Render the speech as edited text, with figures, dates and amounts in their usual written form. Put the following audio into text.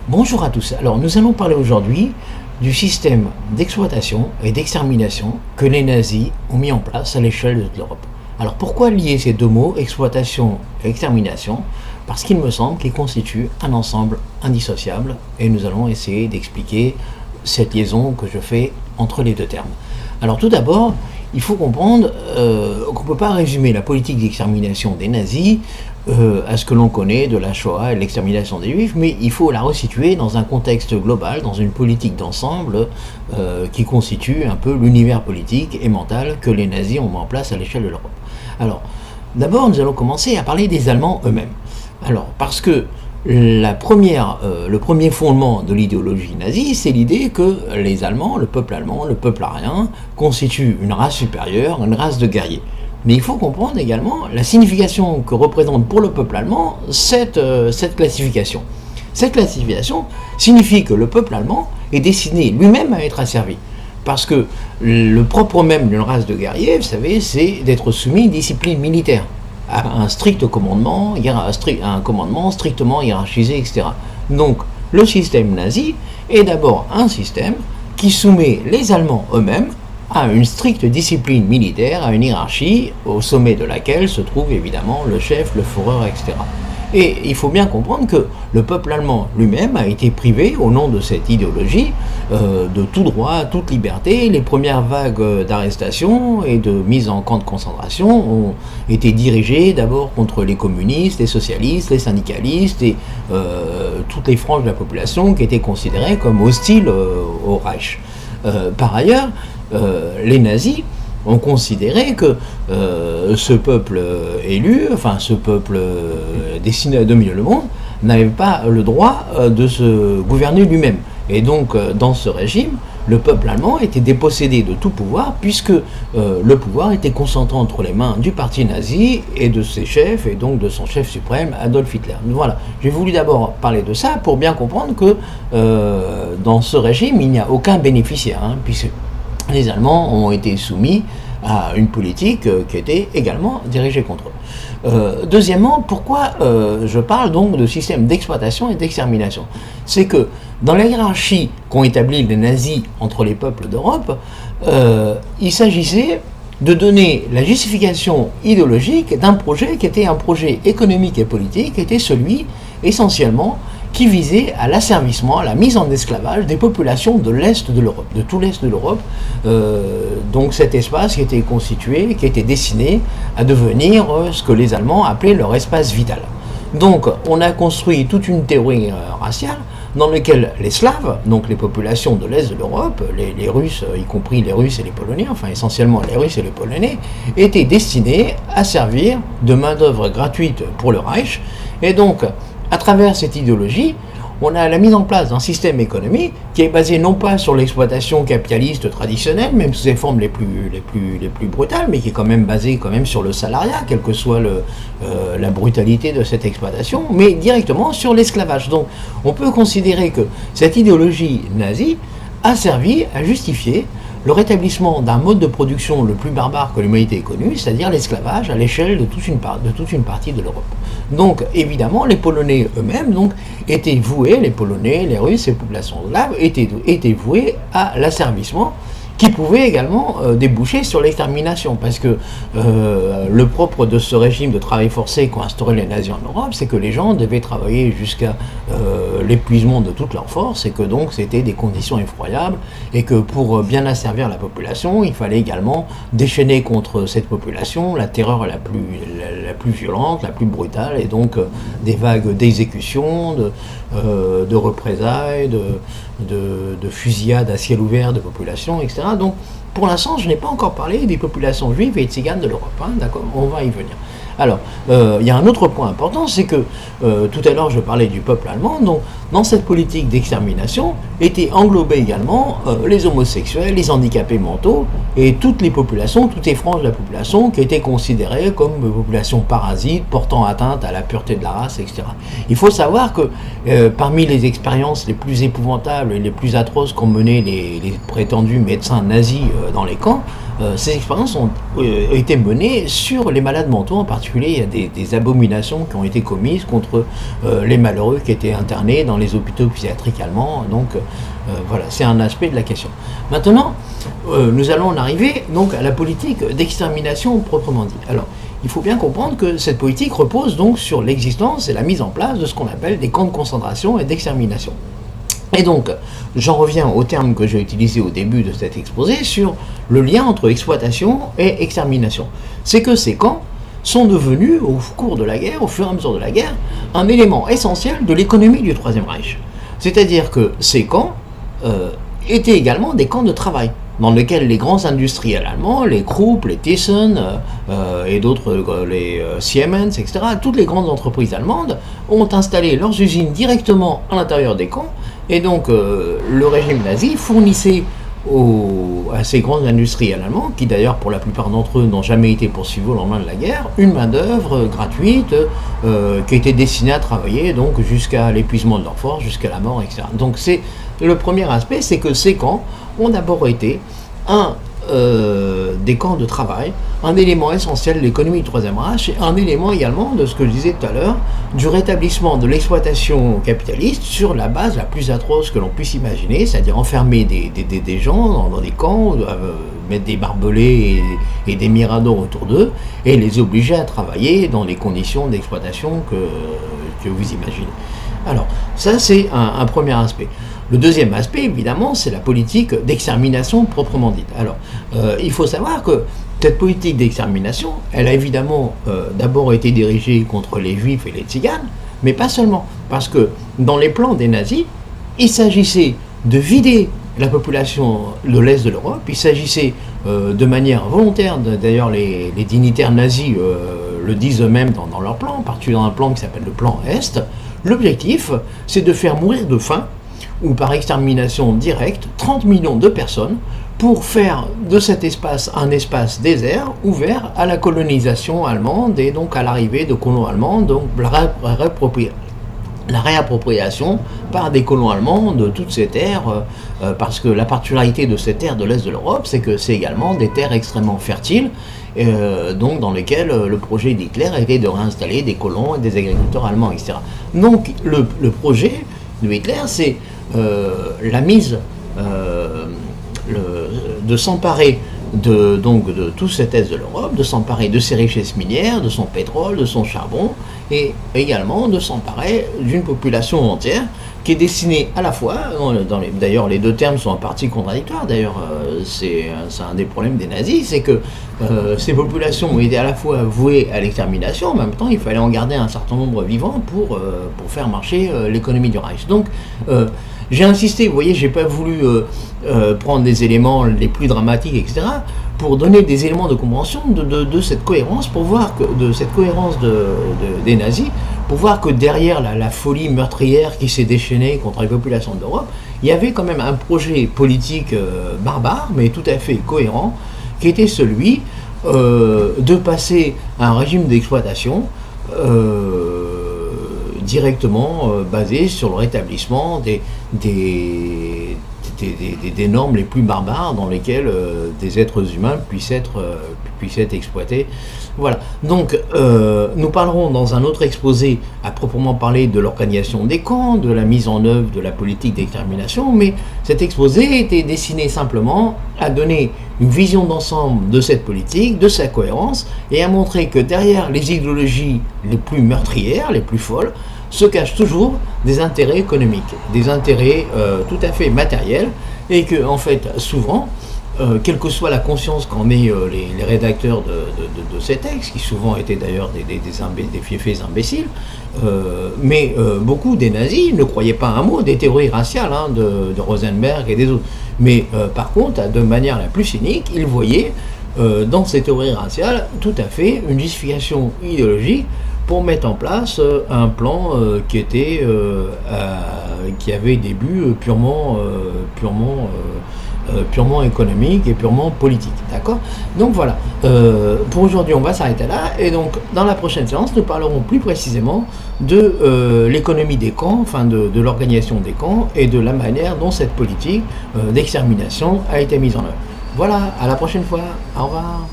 Bonjour à tous. Alors nous allons parler aujourd'hui du système d'exploitation et d'extermination que les nazis ont mis en place à l'échelle de toute l'Europe. Alors pourquoi lier ces deux mots, exploitation et extermination? Parce qu'il me semble qu'ils constituent un ensemble indissociable et nous allons essayer d'expliquer cette liaison que je fais entre les deux termes. Alors tout d'abord, il faut comprendre qu'on ne peut pas résumer la politique d'extermination des nazis à ce que l'on connaît de la Shoah et de l'extermination des Juifs, mais il faut la resituer dans un contexte global, dans une politique d'ensemble qui constitue un peu l'univers politique et mental que les nazis ont mis en place à l'échelle de l'Europe. Alors, d'abord, nous allons commencer à parler des Allemands eux-mêmes. Alors, parce que le premier fondement de l'idéologie nazie, c'est l'idée que les Allemands, le peuple arien, constituent une race supérieure, une race de guerriers. Mais il faut comprendre également la signification que représente pour le peuple allemand cette classification. Cette classification signifie que le peuple allemand est destiné lui-même à être asservi. Parce que le propre même d'une race de guerriers, vous savez, c'est d'être soumis à une discipline militaire, à un strict commandement, un commandement strictement hiérarchisé, etc. Donc, le système nazi est d'abord un système qui soumet les Allemands eux-mêmes à une stricte discipline militaire, à une hiérarchie au sommet de laquelle se trouve évidemment le chef, le Führer, etc. Et il faut bien comprendre que le peuple allemand lui-même a été privé, au nom de cette idéologie, de tout droit, toute liberté. Les premières vagues d'arrestations et de mise en camp de concentration ont été dirigées d'abord contre les communistes, les socialistes, les syndicalistes et toutes les franges de la population qui étaient considérées comme hostiles au Reich. Par ailleurs, les nazis ont considéré que ce peuple élu, enfin ce peuple destiné à dominer le monde, n'avait pas le droit de se gouverner lui-même. Et donc dans ce régime, le peuple allemand était dépossédé de tout pouvoir puisque le pouvoir était concentré entre les mains du parti nazi et de ses chefs, et donc de son chef suprême, Adolf Hitler. Voilà, j'ai voulu d'abord parler de ça pour bien comprendre que dans ce régime, il n'y a aucun bénéficiaire, puisque les Allemands ont été soumis à une politique qui était également dirigée contre eux. Deuxièmement, pourquoi je parle donc de système d'exploitation et d'extermination? C'est que dans la hiérarchie qu'ont établie les nazis entre les peuples d'Europe, il s'agissait de donner la justification idéologique d'un projet qui était un projet économique et politique, qui était celui essentiellement qui visait à l'asservissement, à la mise en esclavage des populations de l'Est de l'Europe, de tout l'Est de l'Europe. Donc cet espace qui était constitué, qui était destiné à devenir ce que les Allemands appelaient leur espace vital. Donc on a construit toute une théorie raciale dans laquelle les Slaves, donc les populations de l'Est de l'Europe, les Russes, y compris les Russes et les Polonais, enfin essentiellement les Russes et les Polonais, étaient destinés à servir de main-d'œuvre gratuite pour le Reich. Et donc, à travers cette idéologie, on a la mise en place d'un système économique qui est basé non pas sur l'exploitation capitaliste traditionnelle, même sous ses formes les plus brutales, mais qui est quand même basé sur le salariat, quelle que soit la brutalité de cette exploitation, mais directement sur l'esclavage. Donc on peut considérer que cette idéologie nazie a servi à justifier le rétablissement d'un mode de production le plus barbare que l'humanité ait connu, c'est-à-dire l'esclavage à l'échelle de toute une partie de l'Europe. Donc évidemment, les Polonais eux-mêmes étaient voués, les Polonais, les Russes, les populations slaves étaient voués à l'asservissement, qui pouvait également déboucher sur l'extermination, parce que le propre de ce régime de travail forcé qu'ont instauré les nazis en Europe, c'est que les gens devaient travailler jusqu'à l'épuisement de toute leur force, et que donc c'était des conditions effroyables, et que pour bien asservir la population, il fallait également déchaîner contre cette population la terreur la plus violente, la plus brutale, et donc des vagues d'exécutions, de représailles, de fusillades à ciel ouvert de populations, etc. Donc, pour l'instant, je n'ai pas encore parlé des populations juives et tziganes de l'Europe. D'accord, on va y venir. Alors, il y a un autre point important, c'est que tout à l'heure, je parlais du peuple allemand. Donc, dans cette politique d'extermination, étaient englobés également les homosexuels, les handicapés mentaux et toutes les populations, toutes les franges de la population qui étaient considérées comme populations parasites, portant atteinte à la pureté de la race, etc. Il faut savoir que parmi les expériences les plus épouvantables et les plus atroces qu'ont menées les prétendus médecins nazis dans les camps, ces expériences ont été menées sur les malades mentaux. En particulier, il y a des abominations qui ont été commises contre les malheureux qui étaient internés dans les hôpitaux psychiatriques allemands. Donc voilà, c'est un aspect de la question. Maintenant, nous allons en arriver donc à la politique d'extermination proprement dit. Alors, il faut bien comprendre que cette politique repose donc sur l'existence et la mise en place de ce qu'on appelle des camps de concentration et d'extermination. Et donc, j'en reviens au terme que j'ai utilisé au début de cet exposé sur le lien entre exploitation et extermination. C'est que ces camps sont devenus, au cours de la guerre, au fur et à mesure de la guerre, un élément essentiel de l'économie du Troisième Reich. C'est-à-dire que ces camps étaient également des camps de travail, dans lesquels les grands industriels allemands, les Krupp, les Thyssen et d'autres, les Siemens, etc., toutes les grandes entreprises allemandes ont installé leurs usines directement à l'intérieur des camps, et donc le régime nazi fournissait à ces grandes industriels allemands, qui d'ailleurs pour la plupart d'entre eux n'ont jamais été poursuivis au lendemain de la guerre, une main-d'œuvre gratuite qui était destinée à travailler donc jusqu'à l'épuisement de leur force, jusqu'à la mort, etc. Donc c'est le premier aspect, c'est que ces camps ont d'abord été des camps de travail, un élément essentiel de l'économie du Troisième Reich, et un élément également de ce que je disais tout à l'heure, du rétablissement de l'exploitation capitaliste sur la base la plus atroce que l'on puisse imaginer, c'est-à-dire enfermer des gens dans des camps, mettre des barbelés et des miradors autour d'eux, et les obliger à travailler dans les conditions d'exploitation que vous imaginez. Alors, ça c'est un premier aspect. Le deuxième aspect, évidemment, c'est la politique d'extermination proprement dite. Alors, il faut savoir que cette politique d'extermination, elle a évidemment d'abord été dirigée contre les juifs et les tziganes, mais pas seulement, parce que dans les plans des nazis, il s'agissait de vider la population de l'Est de l'Europe, il s'agissait de manière volontaire, d'ailleurs les dignitaires nazis le disent eux-mêmes dans leur plan, en particulier dans un plan qui s'appelle le plan Est. L'objectif, c'est de faire mourir de faim, ou par extermination directe, 30 millions de personnes, pour faire de cet espace un espace désert, ouvert à la colonisation allemande, et donc à l'arrivée de colons allemands, donc la réappropriation par des colons allemands de toutes ces terres, parce que la particularité de ces terres de l'Est de l'Europe, c'est que c'est également des terres extrêmement fertiles, donc dans lesquelles le projet d'Hitler était de réinstaller des colons et des agriculteurs allemands, etc. Donc le projet de Hitler, c'est la mise de s'emparer de tout cet est de l'Europe, de s'emparer de ses richesses minières, de son pétrole, de son charbon, et également de s'emparer d'une population entière qui est destinée à la fois, d'ailleurs les deux termes sont en partie contradictoires, d'ailleurs c'est un des problèmes des nazis, c'est que ces populations étaient à la fois vouées à l'extermination, en même temps il fallait en garder un certain nombre vivants pour faire marcher l'économie du Reich. Donc j'ai insisté, vous voyez, j'ai pas voulu prendre des éléments les plus dramatiques, etc., pour donner des éléments de compréhension de cette cohérence, pour voir que de cette cohérence des nazis, pour voir que derrière la folie meurtrière qui s'est déchaînée contre les populations de l'Europe, il y avait quand même un projet politique barbare, mais tout à fait cohérent, qui était celui de passer à un régime d'exploitation directement basé sur le rétablissement des normes les plus barbares dans lesquelles des êtres humains puissent être exploités. Voilà. Donc, nous parlerons dans un autre exposé à proprement parler de l'organisation des camps, de la mise en œuvre de la politique d'extermination, mais cet exposé était destiné simplement à donner une vision d'ensemble de cette politique, de sa cohérence, et à montrer que derrière les idéologies les plus meurtrières, les plus folles, se cachent toujours des intérêts économiques, des intérêts tout à fait matériels, et que, en fait, souvent, quelle que soit la conscience qu'en aient les rédacteurs de ces textes, qui souvent étaient d'ailleurs des fiefés imbéciles, mais beaucoup des nazis ne croyaient pas un mot des théories raciales de Rosenberg et des autres. Mais par contre, de manière la plus cynique, ils voyaient dans ces théories raciales tout à fait une justification idéologique pour mettre en place un plan qui avait des buts purement économique et purement politique, d'accord? Donc voilà, pour aujourd'hui on va s'arrêter là, et donc dans la prochaine séance nous parlerons plus précisément de l'économie des camps, enfin de l'organisation des camps et de la manière dont cette politique d'extermination a été mise en œuvre. Voilà, à la prochaine fois. Au revoir.